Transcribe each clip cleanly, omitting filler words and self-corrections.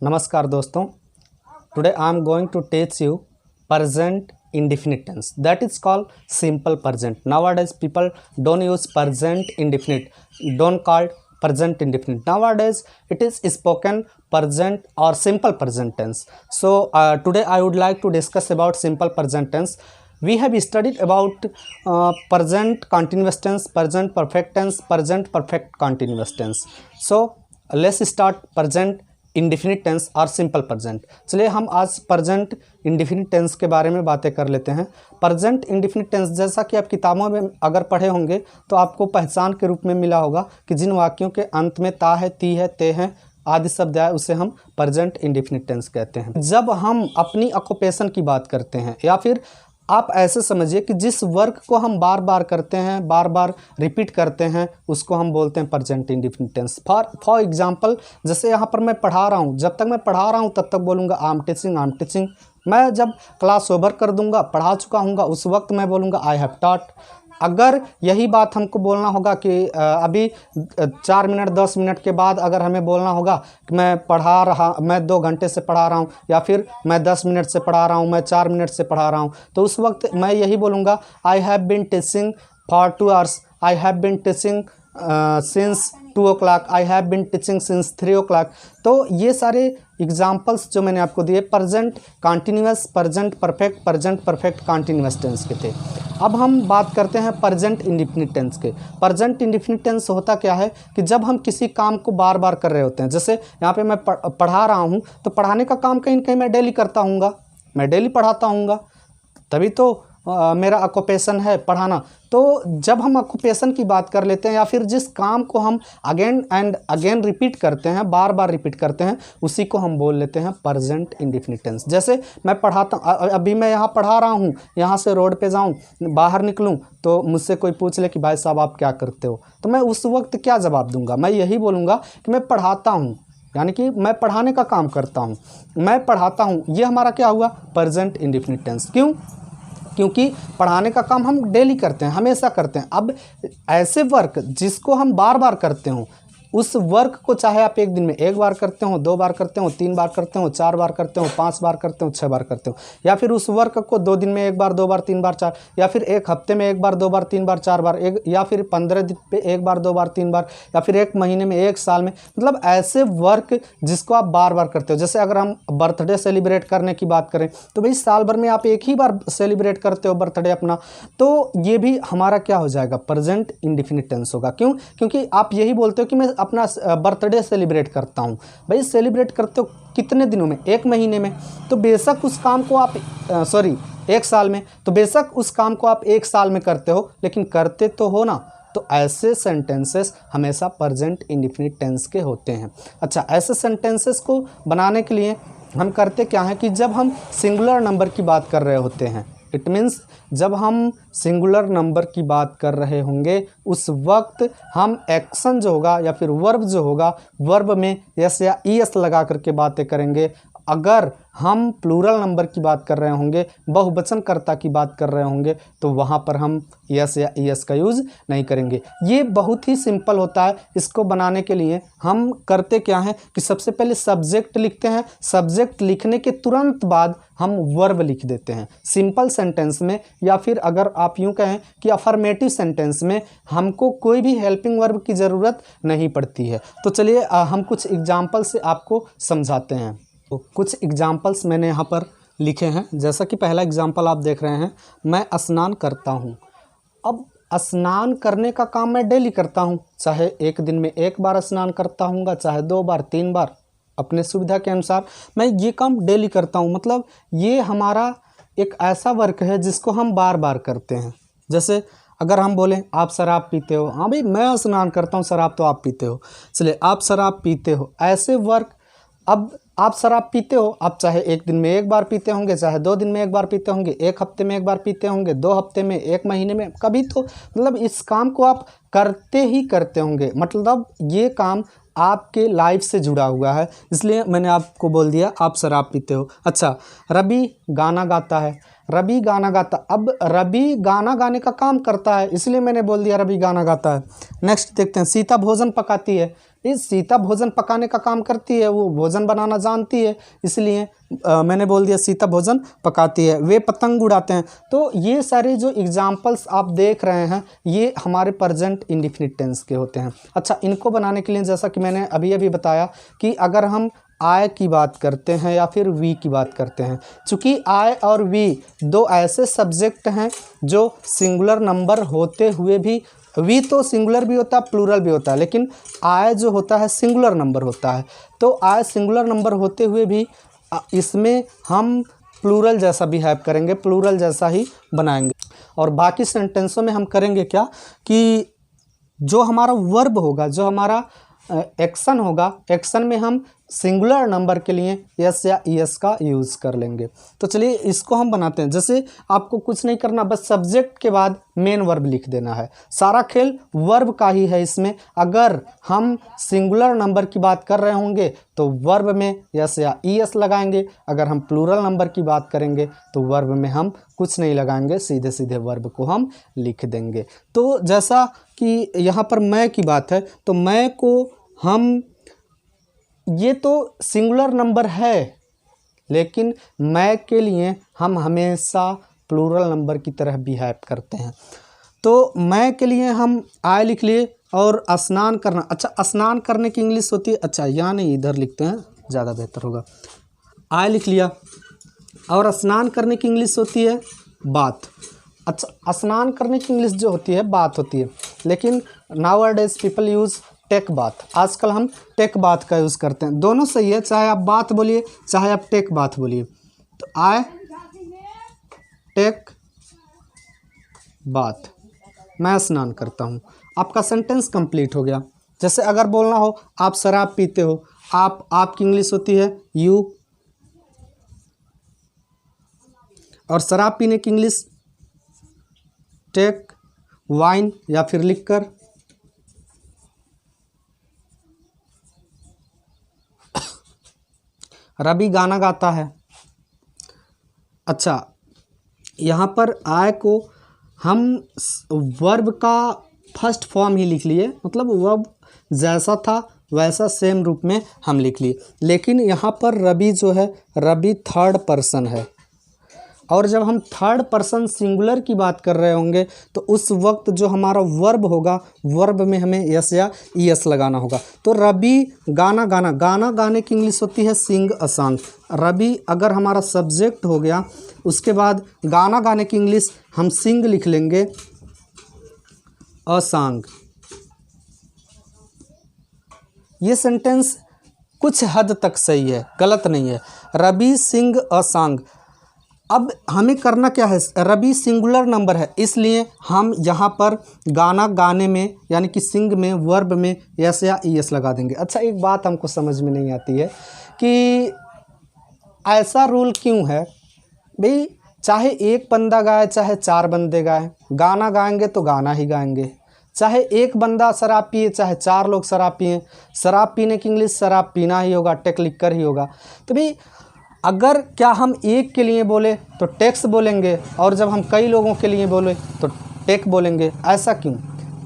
नमस्कार दोस्तों, today I am going to teach you present indefinite tense, that is called simple present. Nowadays people don't use present indefinite, don't call present indefinite. Nowadays it is spoken present or simple present tense. So today I would like to discuss about simple present tense. We have studied about present continuous tense, present perfect tense, present perfect continuous tense. So let's start present indefinite tense और simple present. चलिए हम आज present indefinite tense के बारे में बातें कर लेते हैं। प्रेजेंट इंडिफिनिट टेंस जैसा कि आप किताबों में अगर पढ़े होंगे तो आपको पहचान के रूप में मिला होगा कि जिन वाक्यों के अंत में ता है, ती है, ते हैं आदि शब्द आए उसे हम प्रेजेंट इंडिफिनिट टेंस कहते हैं। जब हम अपनी ऑक्यूपेशन की बात करते हैं या फिर आप ऐसे समझिए कि जिस वर्क को हम बार बार करते हैं, बार बार रिपीट करते हैं, उसको हम बोलते हैं present indefinite tense. For example जैसे यहाँ पर मैं पढ़ा रहा हूँ, जब तक मैं पढ़ा रहा हूँ तब तक बोलूँगा आई एम टीचिंग। मैं जब क्लास ओवर कर दूंगा, पढ़ा चुका हूँगा, उस वक्त मैं बोलूँगा आई हैव टॉट। अगर यही बात हमको बोलना होगा कि अभी 4 मिनट 10 मिनट के बाद अगर हमें बोलना होगा कि मैं 2 घंटे से पढ़ा रहा हूँ या फिर मैं 10 मिनट से पढ़ा रहा हूँ, मैं 4 मिनट से पढ़ा रहा हूँ, तो उस वक्त मैं यही बोलूँगा I have been teaching for 2 hours, I have been teaching since 2 o'clock, I have been teaching since 3 o'clock। तो ये सारे एग्जाम्पल्स जो मैंने आपको दिए present continuous, present perfect continuous tense के थे। अब हम बात करते हैं प्रेजेंट इंडिफिनिट टेंस के। प्रेजेंट इंडिफिनिट टेंस होता क्या है कि जब हम किसी काम को बार बार कर रहे होते हैं, जैसे यहाँ पे मैं पढ़ा रहा हूँ तो पढ़ाने का काम कहीं ना कहीं मैं डेली करता हूँगा, मैं डेली पढ़ाता हूँगा, तभी तो मेरा ऑक्यूपेशन है पढ़ाना। तो जब हम ऑक्यूपेशन की बात कर लेते हैं या फिर जिस काम को हम अगेन एंड अगेन रिपीट करते हैं, बार बार रिपीट करते हैं, उसी को हम बोल लेते हैं प्रेजेंट इंडिफिनिट टेंस। जैसे मैं पढ़ाता, अभी मैं यहाँ पढ़ा रहा हूँ, यहाँ से रोड पे जाऊँ, बाहर निकलूँ तो मुझसे कोई पूछ ले कि भाई साहब आप क्या करते हो, तो मैं उस वक्त क्या जवाब दूंगा? मैं यही बोलूँगा कि मैं पढ़ाता हूँ, यानी कि मैं पढ़ाने का काम करता हूँ, मैं पढ़ाता हूँ। ये हमारा क्या हुआ? Present indefinite tense. क्यों? क्योंकि पढ़ाने का काम हम डेली करते हैं, हमेशा करते हैं। अब ऐसे वर्क जिसको हम बार बार करते हो, उस वर्क को चाहे आप एक दिन में 1 बार करते हो, 2 बार करते हो, 3 बार करते हो, 4 बार करते हो, 5 बार करते हो, 6 बार करते हो, या फिर उस वर्क को 2 दिन में 1 बार, 2 बार, 3 बार, 4, या फिर 1 हफ्ते में 1 बार, 2 बार, 3 बार, 4 बार, या फिर 15 दिन पे 1 बार, 2 बार, 3 बार, या फिर 1 महीने में, 1 साल में, मतलब ऐसे वर्क जिसको आप बार बार करते हो। जैसे अगर हम बर्थडे सेलिब्रेट करने की बात करें तो भाई साल भर में आप एक ही बार सेलिब्रेट करते हो बर्थडे अपना, तो ये भी हमारा क्या हो जाएगा? प्रेजेंट इंडिफिनिट टेंस होगा। क्यों? क्योंकि आप यही बोलते हो कि मैं अपना बर्थडे सेलिब्रेट करता हूँ। भाई सेलिब्रेट करते हो कितने दिनों में? 1 महीने में। तो बेशक उस काम को आप 1 साल में, तो बेशक उस काम को आप 1 साल में करते हो, लेकिन करते तो हो ना। तो ऐसे सेंटेंसेस हमेशा प्रेजेंट इंडिफिनिट टेंस के होते हैं। अच्छा, ऐसे सेंटेंसेस को बनाने के लिए हम करते क्या है कि जब हम सिंगुलर नंबर की बात कर रहे होते हैं, इट मीन्स जब हम सिंगुलर नंबर की बात कर रहे होंगे उस वक्त हम एक्शन जो होगा या फिर वर्ब जो होगा, वर्ब में एस या ईएस लगा करके बातें करेंगे। अगर हम प्लूरल नंबर की बात कर रहे होंगे, बहुवचनकर्ता की बात कर रहे होंगे, तो वहाँ पर हम यस या ईएस का यूज़ नहीं करेंगे। ये बहुत ही सिंपल होता है। इसको बनाने के लिए हम करते क्या हैं कि सबसे पहले सब्जेक्ट लिखते हैं, सब्जेक्ट लिखने के तुरंत बाद हम वर्ब लिख देते हैं। सिंपल सेंटेंस में या फिर अगर आप यूँ कहें कि अफर्मेटिव सेंटेंस में हमको कोई भी हेल्पिंग वर्ब की ज़रूरत नहीं पड़ती है। तो चलिए हम कुछ एग्जाम्पल से आपको समझाते हैं। तो कुछ एग्जाम्पल्स मैंने यहाँ पर लिखे हैं। जैसा कि पहला एग्जाम्पल आप देख रहे हैं, मैं स्नान करता हूँ। अब स्नान करने का काम मैं डेली करता हूँ, चाहे एक दिन में 1 बार स्नान करता हूँगा, चाहे 2 बार, 3 बार, अपने सुविधा के अनुसार मैं ये काम डेली करता हूँ। मतलब ये हमारा एक ऐसा वर्क है जिसको हम बार बार करते हैं। जैसे अगर हम बोलें आप शराब पीते हो, हाँ भाई मैं स्नान करता हूँ, शराब तो आप पीते हो, चलिए आप शराब पीते हो, ऐसे वर्क। अब आप शराब पीते हो, आप चाहे एक दिन में 1 बार पीते होंगे, चाहे 2 दिन में 1 बार पीते होंगे, 1 हफ्ते में 1 बार पीते होंगे, 2 हफ्ते में, 1 महीने में, कभी तो मतलब इस काम को आप करते ही करते होंगे। मतलब ये काम आपके लाइफ से जुड़ा हुआ है, इसलिए मैंने आपको बोल दिया आप शराब पीते हो। अच्छा, रवि गाना गाता है, रवि गाना गाता, अब रवि गाना गाने का काम करता है, इसलिए मैंने बोल दिया रवि गाना गाता है। नेक्स्ट देखते हैं, सीता भोजन पकाती है, इस सीता भोजन पकाने का काम करती है, वो भोजन बनाना जानती है, इसलिए मैंने बोल दिया सीता भोजन पकाती है। वे पतंग उड़ाते हैं। तो ये सारे जो एग्जाम्पल्स आप देख रहे हैं ये हमारे प्रेजेंट इंडेफिनिट टेंस के होते हैं। अच्छा, इनको बनाने के लिए जैसा कि मैंने अभी अभी बताया कि अगर हम आई की बात करते हैं या फिर वी की बात करते हैं, चूँकि आई और वी दो ऐसे सब्जेक्ट हैं जो सिंगुलर नंबर होते हुए भी, वी तो सिंगुलर भी होता है प्लूरल भी होता है, लेकिन आई जो होता है सिंगुलर नंबर होता है। तो आई सिंगुलर नंबर होते हुए भी इसमें हम प्लूरल जैसा बिहेव करेंगे, प्लूरल जैसा ही बनाएंगे। और बाकी सेंटेंसों में हम करेंगे क्या कि जो हमारा वर्ब होगा, जो हमारा एक्शन होगा, एक्शन में हम सिंगुलर नंबर के लिए यस या ईएस का यूज़ कर लेंगे। तो चलिए इसको हम बनाते हैं। जैसे आपको कुछ नहीं करना, बस सब्जेक्ट के बाद मेन वर्ब लिख देना है। सारा खेल वर्ब का ही है इसमें। अगर हम सिंगुलर नंबर की बात कर रहे होंगे तो वर्ब में यस या ईएस लगाएंगे। अगर हम प्लूरल नंबर की बात करेंगे तो वर्ब में हम कुछ नहीं लगाएंगे, सीधे सीधे वर्ब को हम लिख देंगे। तो जैसा कि यहाँ पर मैं की बात है, तो मैं को हम, ये तो सिंगुलर नंबर है, लेकिन मैं के लिए हम हमेशा प्लूरल नंबर की तरह बिहेव करते हैं। तो मैं के लिए हम आई लिख लिए। और स्नान करना, अच्छा स्नान करने की इंग्लिश होती है, अच्छा यहाँ नहीं इधर लिखते हैं, ज़्यादा बेहतर होगा। आई लिख लिया। और स्नान करने की इंग्लिश होती है बाथ। अच्छा, स्नान करने की इंग्लिश जो होती है बात होती है, लेकिन nowadays people use take bath. आजकल हम टेक बाथ का यूज़ करते हैं। दोनों सही है, चाहे आप बात बोलिए चाहे आप टेक बाथ बोलिए। तो आई टेक बाथ, मैं स्नान करता हूँ। आपका सेंटेंस कंप्लीट हो गया। जैसे अगर बोलना हो आप शराब पीते हो, आपकी इंग्लिश होती है यू, और शराब पीने की इंग्लिश टेक वाइन या फिर लिखकर। रवि गाना गाता है। अच्छा, यहाँ पर आय को हम वर्ब का फर्स्ट फॉर्म ही लिख लिए, मतलब वर्ब जैसा था वैसा सेम रूप में हम लिख लिए। लेकिन यहाँ पर रवि जो है, रवि थर्ड पर्सन है, और जब हम थर्ड पर्सन सिंगुलर की बात कर रहे होंगे तो उस वक्त जो हमारा वर्ब होगा, वर्ब में हमें यस या ईएस लगाना होगा। तो रवि गाना गाना, गाना गाने की इंग्लिश होती है सिंग अ सॉन्ग। रवि अगर हमारा सब्जेक्ट हो गया, उसके बाद गाना गाने की इंग्लिश हम सिंग लिख लेंगे, अ सॉन्ग। ये सेंटेंस कुछ हद तक सही है, गलत नहीं है। रवि सिंग अ सॉन्ग। अब हमें करना क्या है, रवि सिंगुलर नंबर है, इसलिए हम यहाँ पर गाना गाने में यानी कि सिंग में वर्ब में यस या ईएस लगा देंगे। अच्छा, एक बात हमको समझ में नहीं आती है कि ऐसा रूल क्यों है भाई, चाहे एक बंदा गाए चाहे चार बंदे गाए, गाना गाएंगे तो गाना ही गाएंगे। चाहे एक बंदा शराब पिए चाहे चार लोग शराब पिए, शराब पीने की इंग्लिश शराब पीना ही होगा, टेक लिख कर ही होगा। तो भाई अगर क्या हम एक के लिए बोले तो टेक्स बोलेंगे, और जब हम कई लोगों के लिए बोले तो टेक बोलेंगे, ऐसा क्यों?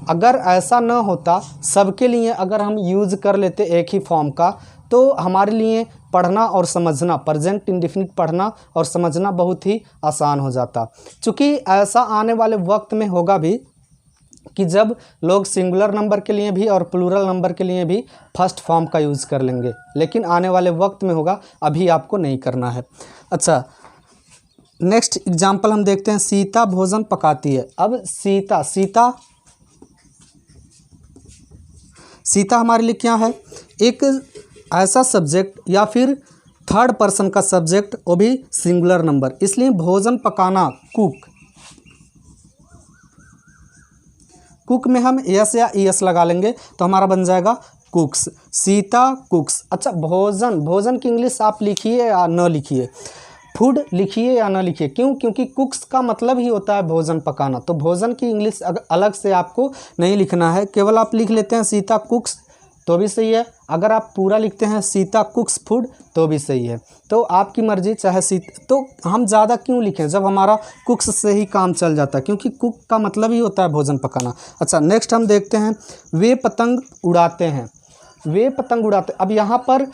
अगर ऐसा न होता, सबके लिए अगर हम यूज़ कर लेते एक ही फॉर्म का, तो हमारे लिए पढ़ना और समझना, प्रेजेंट इंडेफिनिट पढ़ना और समझना बहुत ही आसान हो जाता। क्योंकि ऐसा आने वाले वक्त में होगा भी कि जब लोग सिंगुलर नंबर के लिए भी और प्लूरल नंबर के लिए भी फर्स्ट फॉर्म का यूज़ कर लेंगे, लेकिन आने वाले वक्त में होगा, अभी आपको नहीं करना है। अच्छा, नेक्स्ट एग्जाम्पल हम देखते हैं, सीता भोजन पकाती है। अब सीता हमारे लिए क्या है, एक ऐसा सब्जेक्ट या फिर थर्ड पर्सन का सब्जेक्ट, वो भी सिंगुलर नंबर, इसलिए भोजन पकाना कुक में हम एस या ईएस लगा लेंगे तो हमारा बन जाएगा कुक्स, सीता कुक्स। अच्छा, भोजन की इंग्लिश आप लिखिए या न लिखिए, फूड लिखिए या न लिखिए, क्यों? क्योंकि कुक्स का मतलब ही होता है भोजन पकाना। तो भोजन की इंग्लिश अलग से आपको नहीं लिखना है, केवल आप लिख लेते हैं सीता कुक्स तो भी सही है। अगर आप पूरा लिखते हैं सीता कुक्स फूड तो भी सही है। तो आपकी मर्जी, चाहे तो हम ज़्यादा क्यों लिखें जब हमारा कुक्स से ही काम चल जाता है, क्योंकि कुक का मतलब ही होता है भोजन पकाना। अच्छा, नेक्स्ट हम देखते हैं, वे पतंग उड़ाते हैं। वे पतंग उड़ाते। अब यहाँ पर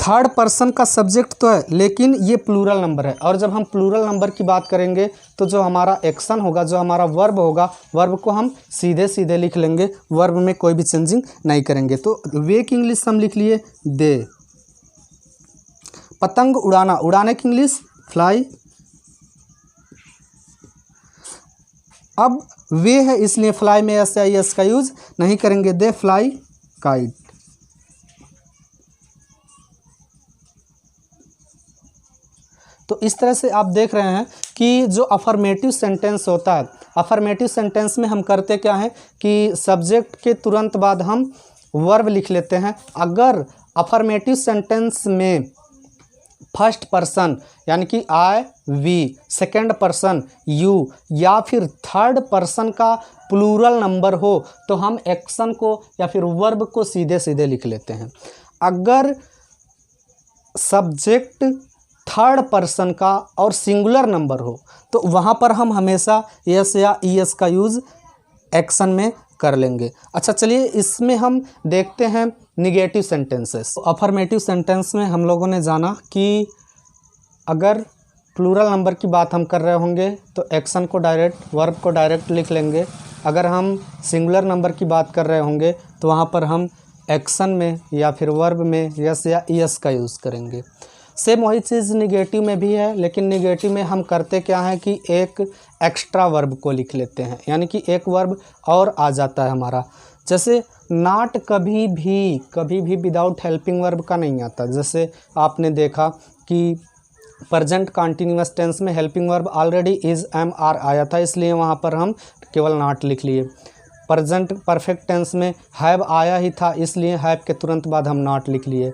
थर्ड पर्सन का सब्जेक्ट तो है लेकिन ये प्लूरल नंबर है, और जब हम प्लूरल नंबर की बात करेंगे तो जो हमारा एक्शन होगा, जो हमारा वर्ब होगा, वर्ब को हम सीधे सीधे लिख लेंगे, वर्ब में कोई भी चेंजिंग नहीं करेंगे। तो वे की इंग्लिश हम लिख लिए दे। पतंग उड़ाना, उड़ाने की इंग्लिश फ्लाई। अब वे है इसलिए फ्लाई में एस या एस का यूज नहीं करेंगे, दे फ्लाई काइट। तो इस तरह से आप देख रहे हैं कि जो अफर्मेटिव सेंटेंस होता है, अफर्मेटिव सेंटेंस में हम करते क्या है कि सब्जेक्ट के तुरंत बाद हम वर्ब लिख लेते हैं। अगर अफर्मेटिव सेंटेंस में फर्स्ट पर्सन यानी कि आई वी, सेकेंड पर्सन यू या फिर थर्ड पर्सन का प्लूरल नंबर हो तो हम एक्शन को या फिर वर्ब को सीधे सीधे लिख लेते हैं। अगर सब्जेक्ट थर्ड पर्सन का और सिंगुलर नंबर हो तो वहाँ पर हम हमेशा एस या ईएस का यूज़ एक्शन में कर लेंगे। अच्छा चलिए इसमें हम देखते हैं निगेटिव सेंटेंसेस। अफर्मेटिव सेंटेंस में हम लोगों ने जाना कि अगर प्लूरल नंबर की बात हम कर रहे होंगे तो एक्शन को डायरेक्ट, वर्ब को डायरेक्ट लिख लेंगे। अगर हम सिंगुलर नंबर की बात कर रहे होंगे तो वहाँ पर हम एक्शन में या फिर वर्ब में यस या ईएस का यूज़ करेंगे। सेम वही चीज़ निगेटिव में भी है, लेकिन निगेटिव में हम करते क्या है कि एक एक्स्ट्रा वर्ब को लिख लेते हैं, यानी कि एक वर्ब और आ जाता है हमारा। जैसे नॉट कभी भी विदाउट हेल्पिंग वर्ब का नहीं आता। जैसे आपने देखा कि प्रेजेंट कंटिन्यूअस टेंस में helping verb already is am are आया था, इसलिए वहाँ पर हम केवल नॉट लिख लिए। प्रेजेंट परफेक्ट टेंस में हैव आया ही था, इसलिए हैव के तुरंत बाद हम नॉट लिख लिए।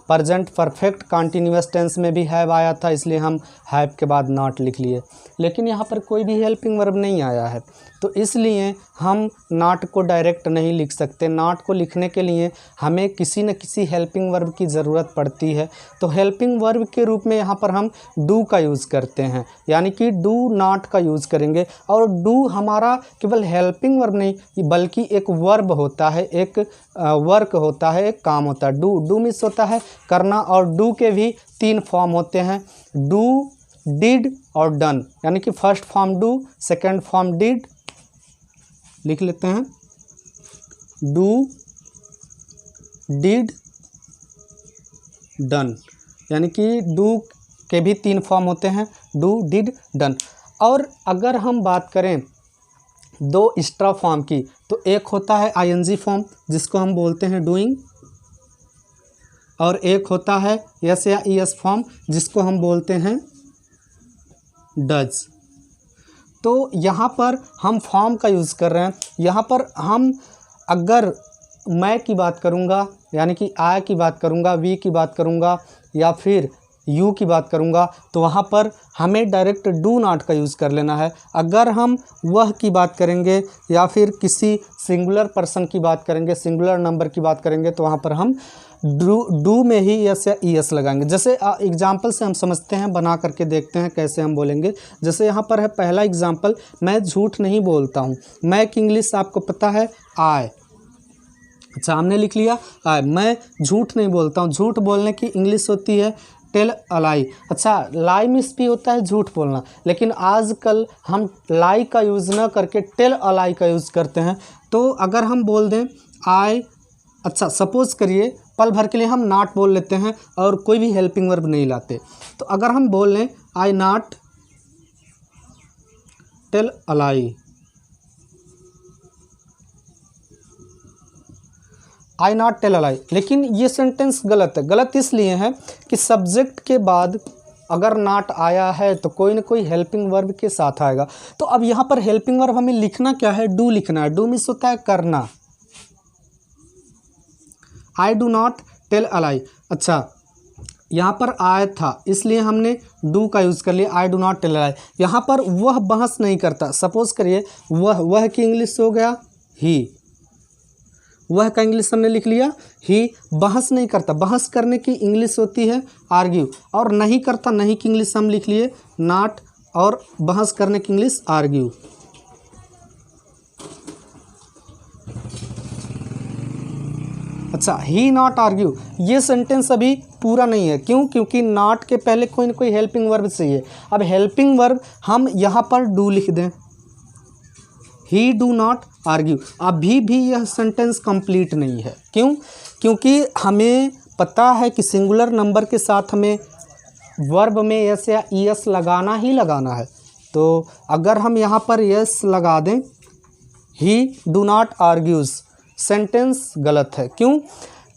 प्रेजेंट परफेक्ट कंटिन्यूअस टेंस में भी हैव आया था, इसलिए हम हैव के बाद नॉट लिख लिए। लेकिन यहाँ पर कोई भी हेल्पिंग वर्ब नहीं आया है, तो इसलिए हम नॉट को डायरेक्ट नहीं लिख सकते। नॉट को लिखने के लिए हमें किसी न किसी हेल्पिंग वर्ब की ज़रूरत पड़ती है। तो हेल्पिंग वर्ब के रूप में यहाँ पर हम डू का यूज़ करते हैं, यानी कि डू नॉट का यूज़ करेंगे। और डू हमारा केवल हेल्पिंग वर्ब नहीं बल्कि एक वर्ब होता है, एक वर्क होता है, एक काम होता है। डू मीन्स होता है करना, और डू के भी 3 फॉर्म होते हैं, डू, डिड और डन। यानी कि first form do, second form did, लिख लेते हैं डू, डिड, डन। यानी कि डू के भी 3 फॉर्म होते हैं, डू, डिड, डन। और अगर हम बात करें 2 एक्स्ट्रा फॉर्म की तो एक होता है आईएनजी फॉर्म जिसको हम बोलते हैं डूइंग, और एक होता है यस या ईएस फॉर्म जिसको हम बोलते हैं डज। तो यहाँ पर हम फॉर्म का यूज़ कर रहे हैं। यहाँ पर हम अगर मैं की बात करूँगा यानी कि आई की बात करूँगा, वी की बात करूँगा या फिर यू की बात करूँगा तो वहाँ पर हमें डायरेक्ट डू नॉट का यूज़ कर लेना है। अगर हम वह की बात करेंगे या फिर किसी सिंगुलर पर्सन की बात करेंगे, सिंगुलर नंबर की बात करेंगे तो वहाँ पर हम डू में ही यस या ईएस लगाएंगे। जैसे एग्जाम्पल से हम समझते हैं, बना करके देखते हैं कैसे हम बोलेंगे। जैसे यहाँ पर है पहला एग्जाम्पल, मैं झूठ नहीं बोलता हूँ। मैं की इंग्लिश आपको पता है आई। अच्छा हमने लिख लिया आई, मैं झूठ नहीं बोलता हूँ। झूठ बोलने की इंग्लिश होती है टेल अ लाई। अच्छा लाई मिस भी होता है झूठ बोलना, लेकिन आजकल हम लाई का यूज़ न करके टेल अ लाई का यूज़ करते हैं। तो अगर हम बोल दें आई, अच्छा सपोज़ करिए पल भर के लिए हम नॉट बोल लेते हैं और कोई भी हेल्पिंग वर्ब नहीं लाते। तो अगर हम बोल लें I not tell a lie, I not tell a lie, लेकिन ये सेंटेंस गलत है। गलत इसलिए है कि सब्जेक्ट के बाद अगर नॉट आया है तो कोई ना कोई हेल्पिंग वर्ब के साथ आएगा। तो अब यहाँ पर हेल्पिंग वर्ब हमें लिखना क्या है, डू लिखना है। डू मीन्स होता है करना। I do not tell a lie. अच्छा यहाँ पर आया था इसलिए हमने डू का यूज़ कर लिया, I do not tell a lie. यहाँ पर वह बहस नहीं करता। सपोज़ करिए वह की इंग्लिश हो गया ही, वह का इंग्लिश हमने लिख लिया ही। बहस नहीं करता, बहस करने की इंग्लिश होती है आर्ग्यू, और नहीं करता नहीं की इंग्लिश हम लिख लिए नॉट, और बहस करने की इंग्लिश आर्ग्यू। अच्छा अच्छा, ही नॉट आर्ग्यू, ये सेंटेंस अभी पूरा नहीं है। क्यों? क्योंकि नॉट के पहले कोई ना कोई हेल्पिंग वर्ब चाहिए। अब हेल्पिंग वर्ब हम यहाँ पर डू लिख दें, ही डू नॉट आर्ग्यू, अभी भी यह सेंटेंस कंप्लीट नहीं है। क्यों? क्योंकि हमें पता है कि सिंगुलर नंबर के साथ हमें वर्ब में एस या ईएस लगाना ही लगाना है। तो अगर हम यहाँ पर यस लगा दें, ही डू नॉट आर्ग्यूज, सेंटेंस गलत है। क्यों?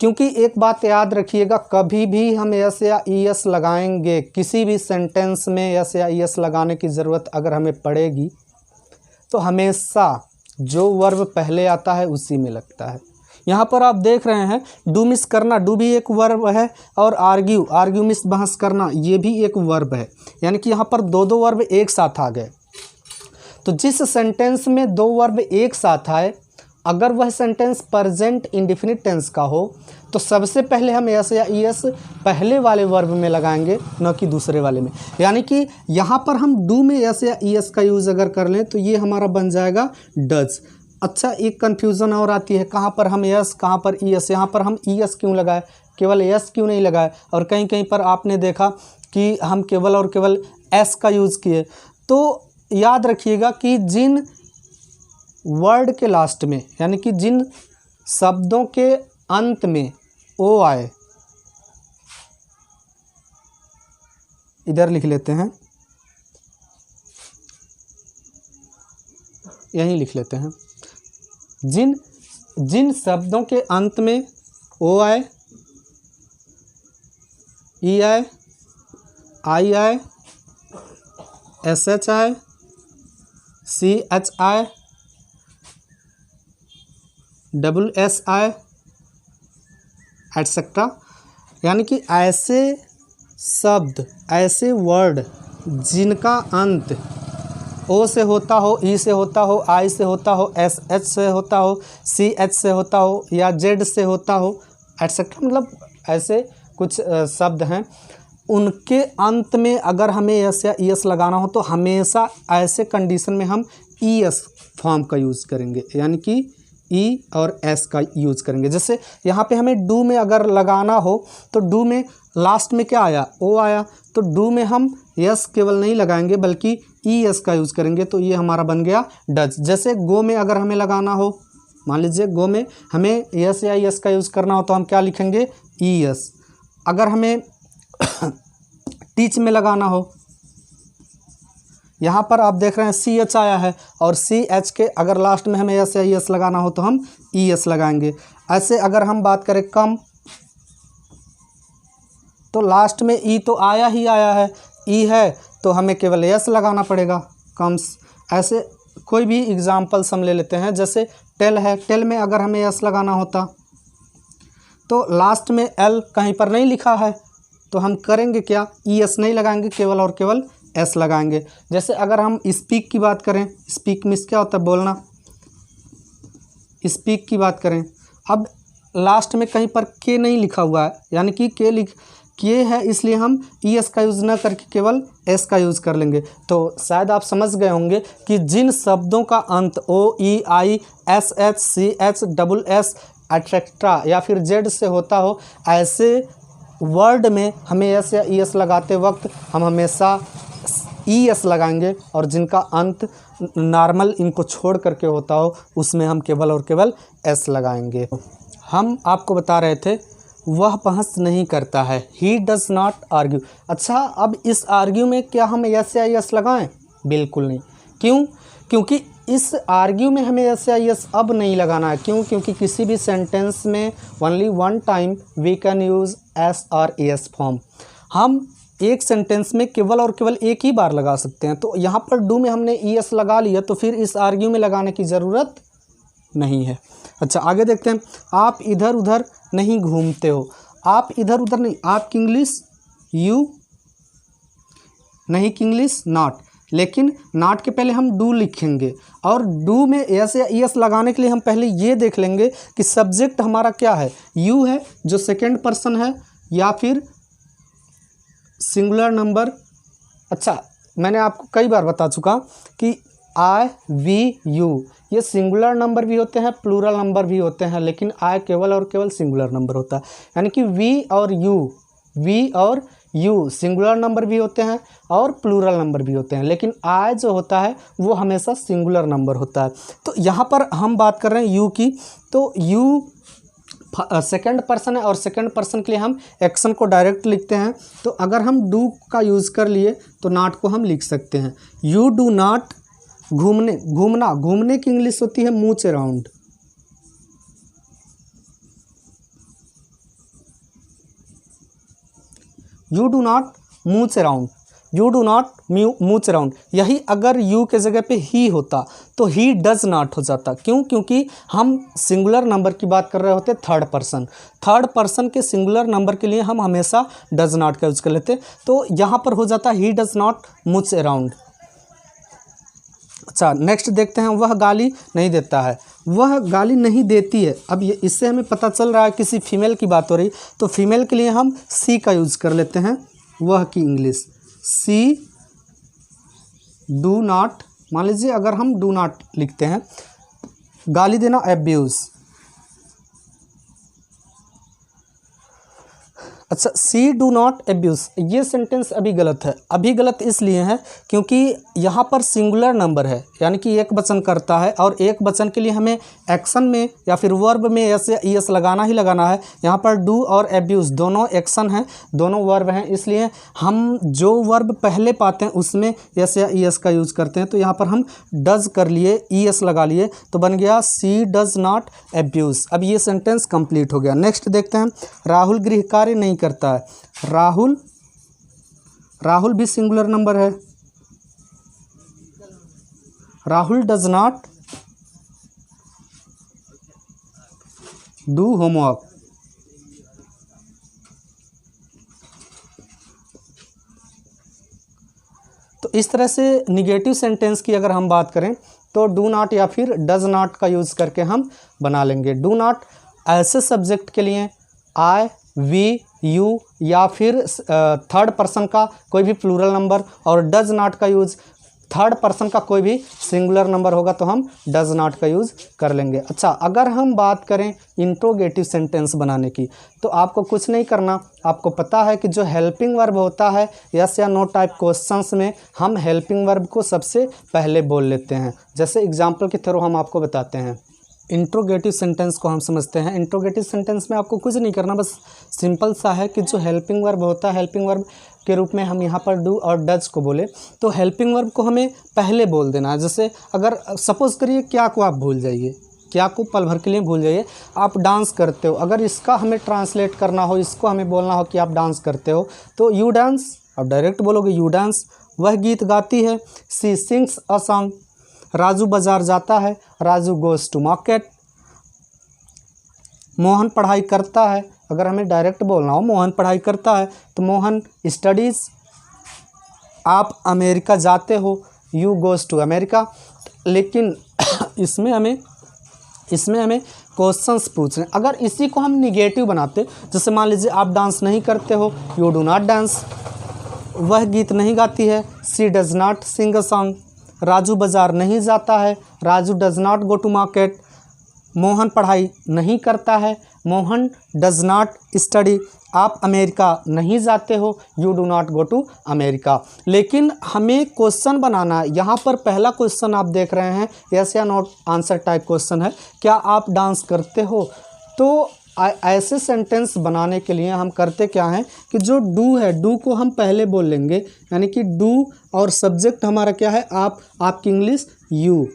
क्योंकि एक बात याद रखिएगा, कभी भी हम एस या ईएस लगाएंगे, किसी भी सेंटेंस में एस या ईएस लगाने की ज़रूरत अगर हमें पड़ेगी तो हमेशा जो वर्ब पहले आता है उसी में लगता है। यहाँ पर आप देख रहे हैं डू मिस करना, डू भी एक वर्ब है, और आर्ग्यू, आर्ग्यू मिस बहस करना, ये भी एक वर्ब है। यानी कि यहाँ पर दो दो वर्ब एक साथ आ गए। तो जिस सेंटेंस में दो वर्ब एक साथ आए, अगर वह सेंटेंस प्रेजेंट इंडेफिनिट टेंस का हो तो सबसे पहले हम एस या ईएस पहले वाले वर्ब में लगाएंगे, न कि दूसरे वाले में। यानी कि यहाँ पर हम डू में एस या ईएस का यूज़ अगर कर लें तो ये हमारा बन जाएगा डज। अच्छा, एक कन्फ्यूज़न और आती है, कहाँ पर हम एस, कहाँ पर ईएस। यहाँ पर हम ईएस क्यों लगाए, केवल एस क्यों नहीं लगाए? और कहीं कहीं पर आपने देखा कि हम केवल और केवल एस का यूज़ किए। तो याद रखिएगा कि जिन वर्ड के लास्ट में, यानी कि जिन शब्दों के अंत में ओ आए, इधर लिख लेते हैं, यहीं लिख लेते हैं, जिन शब्दों के अंत में ओ आए, ई आए, आई आए, एस एच आए, सी एच आए, डबल एस आए, एटसेट्रा, यानी कि ऐसे शब्द, ऐसे वर्ड जिनका अंत ओ से होता हो, ई से होता हो, आई से होता हो, एस एच से होता हो, सी एच से होता हो, या जेड से होता हो, एटसेट्रा, मतलब ऐसे कुछ शब्द हैं, उनके अंत में अगर हमें एस या ईएस लगाना हो तो हमेशा ऐसे कंडीशन में हम ईएस फॉर्म का यूज़ करेंगे, यानी कि ई और एस का यूज़ करेंगे। जैसे यहाँ पे हमें डू में अगर लगाना हो तो डू में लास्ट में क्या आया, ओ आया, तो डू में हम यस केवल नहीं लगाएंगे बल्कि ई एस का यूज़ करेंगे, तो ये हमारा बन गया डज। जैसे गो में अगर हमें लगाना हो, मान लीजिए गो में हमें यस या एस का यूज़ करना हो तो हम क्या लिखेंगे, ई एस। अगर हमें टीच में लगाना हो, यहाँ पर आप देख रहे हैं सी एच आया है, और सी एच के अगर लास्ट में हमें एस या ई एस लगाना हो तो हम ई एस लगाएंगे। ऐसे अगर हम बात करें कम, तो लास्ट में ई तो आया ही आया है, ई है तो हमें केवल एस लगाना पड़ेगा, कम्स। ऐसे कोई भी एग्जाम्पल्स हम ले लेते हैं, जैसे टेल है, टेल में अगर हमें एस लगाना होता तो लास्ट में एल कहीं पर नहीं लिखा है तो हम करेंगे क्या, ई एस नहीं लगाएंगे, केवल और केवल एस लगाएंगे। जैसे अगर हम स्पीक की बात करें, स्पीक मीन्स क्या होता है, बोलना, स्पीक की बात करें, अब लास्ट में कहीं पर के नहीं लिखा हुआ है, यानी कि के है, इसलिए हम ई एस का यूज़ ना करके केवल एस का यूज़ कर लेंगे। तो शायद आप समझ गए होंगे कि जिन शब्दों का अंत O, E, I, S H, C H, double S, etcetera या फिर जेड से होता हो, ऐसे वर्ड में हमें एस या ई एस लगाते वक्त हम हमेशा ई एस लगाएंगे, और जिनका अंत नॉर्मल इनको छोड़ करके होता हो उसमें हम केवल और केवल एस लगाएंगे। हम आपको बता रहे थे वह बहस नहीं करता है, ही डज नॉट आर्ग्यू। अच्छा, अब इस आर्ग्यू में क्या हम एस या एस लगाएं? बिल्कुल नहीं। क्यों? क्योंकि इस आर्ग्यू में हमें एस या एस अब नहीं लगाना है। क्यों? क्योंकि किसी भी सेंटेंस में only one time we can use s और एस फॉर्म। हम एक सेंटेंस में केवल और केवल एक ही बार लगा सकते हैं। तो यहाँ पर डू में हमने ई एस लगा लिया, तो फिर इस आर्ग्यू में लगाने की ज़रूरत नहीं है। अच्छा, आगे देखते हैं। आप इधर उधर नहीं घूमते हो, आप इधर उधर नहीं, आप किंग्लिश यू, नहीं किंग्लिश नॉट, लेकिन नॉट के पहले हम डू लिखेंगे, और डू में एस या ई एस लगाने के लिए हम पहले ये देख लेंगे कि सब्जेक्ट हमारा क्या है, यू है जो सेकेंड पर्सन है या फिर सिंगुलर नंबर। अच्छा, मैंने आपको कई बार बता चुका कि आई, वी, यू, ये सिंगुलर नंबर भी होते हैं, प्लूरल नंबर भी होते हैं, लेकिन आई केवल और केवल सिंगुलर नंबर होता है। यानी कि वी और यू सिंगुलर नंबर भी होते हैं और प्लूरल नंबर भी होते हैं, लेकिन आई जो होता है वो हमेशा सिंगुलर नंबर होता है। तो यहाँ पर हम बात कर रहे हैं यू की, तो यू सेकंड पर्सन है और सेकंड पर्सन के लिए हम एक्शन को डायरेक्ट लिखते हैं। तो अगर हम डू का यूज़ कर लिए तो नॉट को हम लिख सकते हैं। यू डू नॉट घूमने की इंग्लिश होती है mooch around. You do not mooch around, you do not mooch around. यही अगर यू के जगह पे ही होता तो ही डज नॉट हो जाता। क्यों? क्योंकि हम सिंगुलर नंबर की बात कर रहे होते थर्ड पर्सन के सिंगुलर नंबर के लिए हम हमेशा डज नॉट का यूज कर लेते। तो यहाँ पर हो जाता he does not mooch around. अच्छा, नेक्स्ट देखते हैं, वह गाली नहीं देता है। वह गाली नहीं देती है। अब ये इससे हमें पता चल रहा है किसी फीमेल की बात हो रही, तो फीमेल के लिए हम सी का यूज़ कर लेते हैं। वह की इंग्लिश सी डू नॉट, मान लीजिए अगर हम डू नॉट लिखते हैं, गाली देना एब्यूज़। अच्छा, सी डू नॉट एब्यूज़, ये सेंटेंस अभी गलत है। अभी गलत इसलिए है क्योंकि यहाँ पर सिंगुलर नंबर है, यानी कि एक वचन करता है और एक वचन के लिए हमें एक्शन में या फिर वर्ब में एस या ईएस लगाना ही लगाना है। यहाँ पर डू और एब्यूज़ दोनों एक्शन हैं, दोनों वर्ब हैं, इसलिए हम जो वर्ब पहले पाते हैं उसमें एस या ईएस का यूज़ करते हैं। तो यहाँ पर हम डज कर लिए, ईएस लगा लिए, तो बन गया सी डज नॉट एब्यूज़। अब ये सेंटेंस कंप्लीट हो गया। नेक्स्ट देखते हैं, राहुल गृह कार्य नहीं करता है। राहुल भी सिंगुलर नंबर है। Rahul does not do homework. तो इस तरह से निगेटिव सेंटेंस की अगर हम बात करें तो डू नॉट या फिर डज नॉट का यूज़ करके हम बना लेंगे। डू नॉट ऐसे सब्जेक्ट के लिए आई, वी, यू या फिर थर्ड पर्सन का कोई भी प्लूरल नंबर, और डज नॉट का यूज़ थर्ड पर्सन का कोई भी सिंगुलर नंबर होगा तो हम डज नॉट का यूज़ कर लेंगे। अच्छा, अगर हम बात करें इंट्रोगेटिव सेंटेंस बनाने की, तो आपको कुछ नहीं करना। आपको पता है कि जो हेल्पिंग वर्ब होता है यस या नो टाइप क्वेश्चंस में हम हेल्पिंग वर्ब को सबसे पहले बोल लेते हैं। जैसे एग्जाम्पल के थ्रू हम आपको बताते हैं। इंट्रोगेटिव सेंटेंस को हम समझते हैं। इंट्रोगेटिव सेंटेंस में आपको कुछ नहीं करना, बस सिंपल सा है कि जो हेल्पिंग वर्ब होता है, हेल्पिंग वर्ब के रूप में हम यहाँ पर डू और डज को बोले, तो हेल्पिंग वर्ब को हमें पहले बोल देना है। जैसे अगर सपोज़ करिए क्या को आप भूल जाइए, क्या को पल भर के लिए भूल जाइए, आप डांस करते हो, अगर इसका हमें ट्रांसलेट करना हो, इसको हमें बोलना हो कि आप डांस करते हो, तो यू डांस, आप डायरेक्ट बोलोगे यू डांस। वह गीत गाती है, she sings a song. Raju बाजार जाता है, Raju goes to market. Mohan पढ़ाई करता है, अगर हमें डायरेक्ट बोलना हो मोहन पढ़ाई करता है तो मोहन स्टडीज़। आप अमेरिका जाते हो, यू गोज़ टू अमेरिका। लेकिन इसमें हमें क्वेश्चंस पूछने, अगर इसी को हम निगेटिव बनाते, जैसे मान लीजिए आप डांस नहीं करते हो, यू डू नॉट डांस। वह गीत नहीं गाती है, she does not sing a song. Raju बाज़ार नहीं जाता है, Raju does not go to market. Mohan पढ़ाई नहीं करता है, मोहन डज नॉट स्टडी। आप अमेरिका नहीं जाते हो, you do not go to America. लेकिन हमें क्वेश्चन बनाना है। यहाँ पर पहला क्वेश्चन आप देख रहे हैं, यस या नॉट आंसर टाइप क्वेश्चन है, क्या आप डांस करते हो। तो ऐसे सेंटेंस बनाने के लिए हम करते क्या हैं कि जो डू है, डू को हम पहले बोल लेंगे, यानी कि डू और सब्जेक्ट हमारा क्या है, आप, आपकी इंग्लिश यू।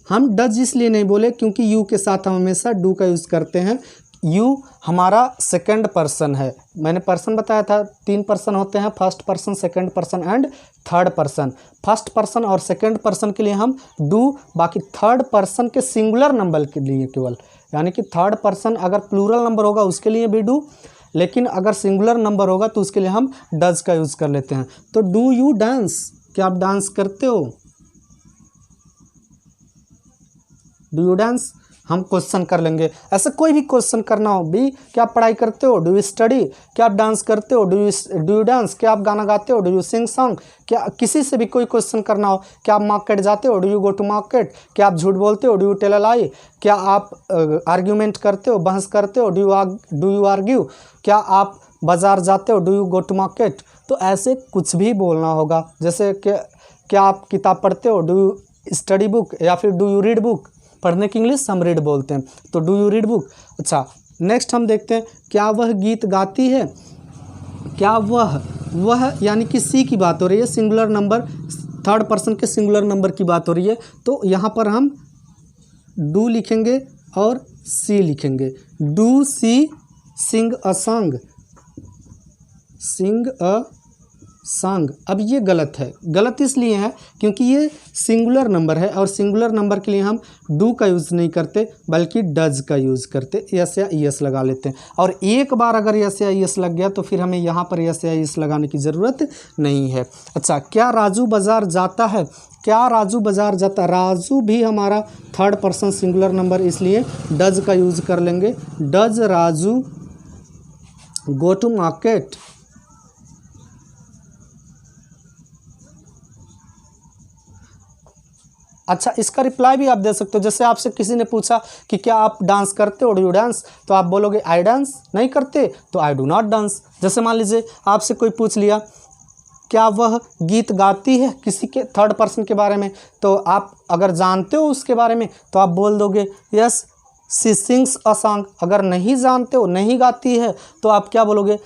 हम डज इसलिए नहीं बोले क्योंकि यू के साथ हम हमेशा डू का यूज़ करते हैं। यू हमारा सेकंड पर्सन है। मैंने पर्सन बताया था, 3 पर्सन होते हैं, first person, second person and third person. First person और सेकंड पर्सन के लिए हम डू, बाकी थर्ड पर्सन के सिंगुलर नंबर के लिए केवल, यानी कि थर्ड पर्सन अगर प्लूरल नंबर होगा उसके लिए भी डू, लेकिन अगर सिंगुलर नंबर होगा तो उसके लिए हम डज का यूज़ कर लेते हैं। तो डू यू डांस, क्या आप डांस करते हो, डू यू डांस। हम क्वेश्चन कर लेंगे। ऐसे कोई भी क्वेश्चन करना हो भी, क्या आप पढ़ाई करते हो, डू यू स्टडी, क्या आप डांस करते हो, डू यू डांस, क्या आप गाना गाते हो, डू यू सिंग सॉन्ग, क्या किसी से भी कोई क्वेश्चन करना हो, क्या आप मार्केट जाते हो, do you go to market, क्या आप झूठ बोलते हो, do you tell a lie, क्या आप आर्ग्यूमेंट करते हो, बहस करते हो, डू यू आर्ग्यू, क्या आप बाज़ार जाते हो, do you go to market. तो ऐसे कुछ भी बोलना होगा। जैसे कि क्या आप किताब पढ़ते हो, डू यू स्टडी बुक, या फिर डू यू रीड बुक। पढ़ने की इंग्लिश हम रीड बोलते हैं, तो डू यू रीड बुक। अच्छा, नेक्स्ट हम देखते हैं, क्या वह गीत गाती है। क्या वह यानी कि सी की बात हो रही है, सिंगुलर नंबर, थर्ड पर्सन के सिंगुलर नंबर की बात हो रही है, तो यहाँ पर हम डू लिखेंगे और सी लिखेंगे। Do she sing a song, sing a song. अब ये गलत है। गलत इसलिए है क्योंकि ये सिंगुलर नंबर है, और सिंगुलर नंबर के लिए हम डू का यूज़ नहीं करते बल्कि डज का यूज़ करते, यस या ईएस लगा लेते हैं। और एक बार अगर यस या ईएस लग गया तो फिर हमें यहाँ पर यस या ईएस लगाने की ज़रूरत नहीं है। अच्छा, क्या राजू बाज़ार जाता है। क्या राजू बाज़ार जाता, राजू भी हमारा थर्ड पर्सन सिंगुलर नंबर, इसलिए डज का यूज़ कर लेंगे। Does Raju go to market. अच्छा, इसका रिप्लाई भी आप दे सकते हो। जैसे आपसे किसी ने पूछा कि क्या आप डांस करते हो, डू यू डांस, तो आप बोलोगे आई डांस। नहीं करते तो आई डू नॉट डांस। जैसे मान लीजिए आपसे कोई पूछ लिया क्या वह गीत गाती है किसी के थर्ड पर्सन के बारे में, तो आप अगर जानते हो उसके बारे में तो आप बोल दोगे yes she sings a song. अगर नहीं जानते हो, नहीं गाती है, तो आप क्या बोलोगे,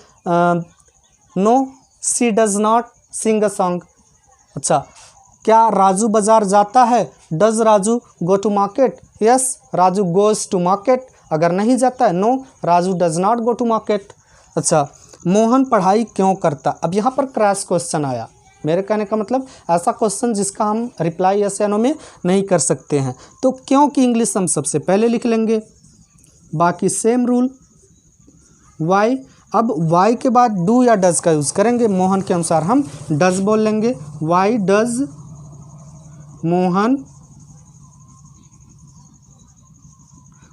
no she does not sing a song. अच्छा, क्या राजू बाज़ार जाता है, does Raju go to market. Yes Raju goes to market. अगर नहीं जाता है, no Raju does not go to market. अच्छा, मोहन पढ़ाई क्यों करता। अब यहाँ पर क्रैश क्वेश्चन आया। मेरे कहने का मतलब ऐसा क्वेश्चन जिसका हम रिप्लाई यस या नो में नहीं कर सकते हैं, तो क्यों की इंग्लिश हम सबसे पहले लिख लेंगे, बाकी सेम रूल। वाई, अब वाई के बाद डू या डज का यूज़ करेंगे। मोहन के अनुसार हम डज बोल लेंगे। Why does Mohan,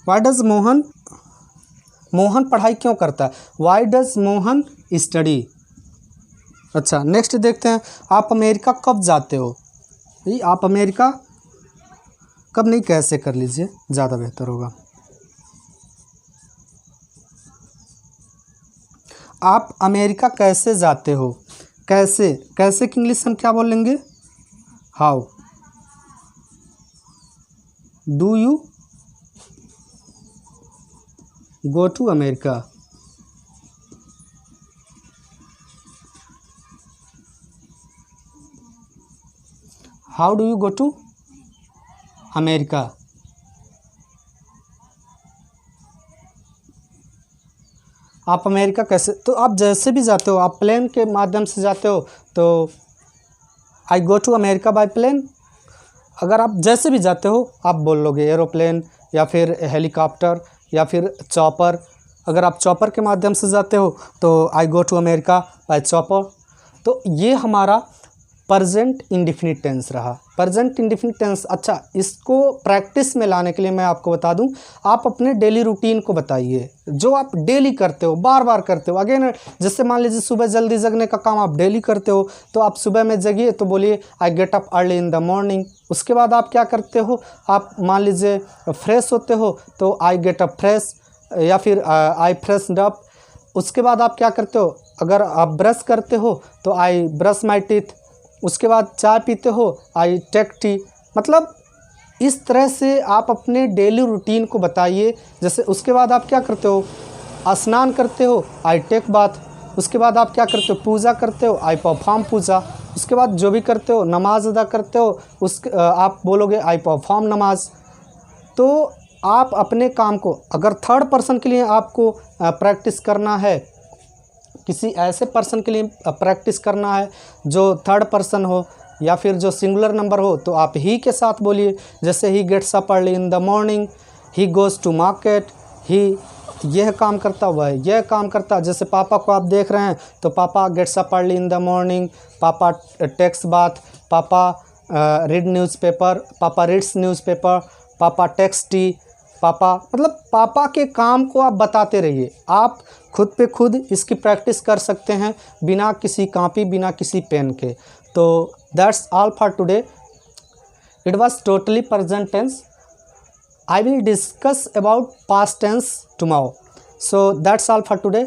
why does Mohan, Mohan पढ़ाई क्यों करता है, वाई डज मोहन स्टडी। अच्छा, नेक्स्ट देखते हैं, आप अमेरिका कब जाते हो। ये आप अमेरिका कब नहीं, कैसे कर लीजिए, ज़्यादा बेहतर होगा। आप अमेरिका कैसे जाते हो। कैसे, कैसे की इंग्लिश हम क्या बोलेंगे, how do you go to America. How do you go to America. आप अमेरिका कैसे, तो आप जैसे भी जाते हो, आप प्लेन के माध्यम से जाते हो तो I go to America by plane. अगर आप जैसे भी जाते हो आप बोल लोगे एरोप्लेन या फिर हेलीकॉप्टर या फिर चॉपर। अगर आप चॉपर के माध्यम से जाते हो तो I go to America by chopper. तो ये हमारा प्रेजेंट इंडेफिनिट टेंस रहा। प्रेजेंट इंडेफिनिट टेंस, अच्छा इसको प्रैक्टिस में लाने के लिए मैं आपको बता दूं, आप अपने डेली रूटीन को बताइए जो आप डेली करते हो, बार बार करते हो। अगेन जैसे मान लीजिए सुबह जल्दी जगने का काम आप डेली करते हो, तो आप सुबह में जगिए तो बोलिए I get up early in the morning. उसके बाद आप क्या करते हो, आप मान लीजिए फ्रेश होते हो तो आई गेट अप फ्रेश, या फिर आई फ्रेशड अप। उसके बाद आप क्या करते हो, अगर आप ब्रश करते हो तो आई ब्रश माई टीथ। उसके बाद चाय पीते हो, आई टेक टी। मतलब इस तरह से आप अपने डेली रूटीन को बताइए। जैसे उसके बाद आप क्या करते हो, स्नान करते हो, आई टेक बाथ। उसके बाद आप क्या करते हो, पूजा करते हो, आई परफॉर्म पूजा। उसके बाद जो भी करते हो, नमाज अदा करते हो, आप बोलोगे आई परफॉर्म नमाज। तो आप अपने काम को, अगर थर्ड पर्सन के लिए आपको प्रैक्टिस करना है, किसी ऐसे पर्सन के लिए प्रैक्टिस करना है जो थर्ड पर्सन हो या फिर जो सिंगुलर नंबर हो, तो आप ही के साथ बोलिए। जैसे he gets up early in the morning, he goes to market, he यह काम करता, वह यह काम करता। जैसे पापा को आप देख रहे हैं तो papa gets up early in the morning, papa takes bath, papa read newspaper, papa reads newspaper, papa takes tea. पापा, मतलब पापा के काम को आप बताते रहिए। आप खुद पे खुद इसकी प्रैक्टिस कर सकते हैं बिना किसी कॉपी, बिना किसी पेन के। तो that's all for today. It was totally present tense. I will discuss about past tense tomorrow. So that's all for today.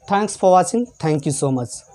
Thanks for watching. Thank you so much.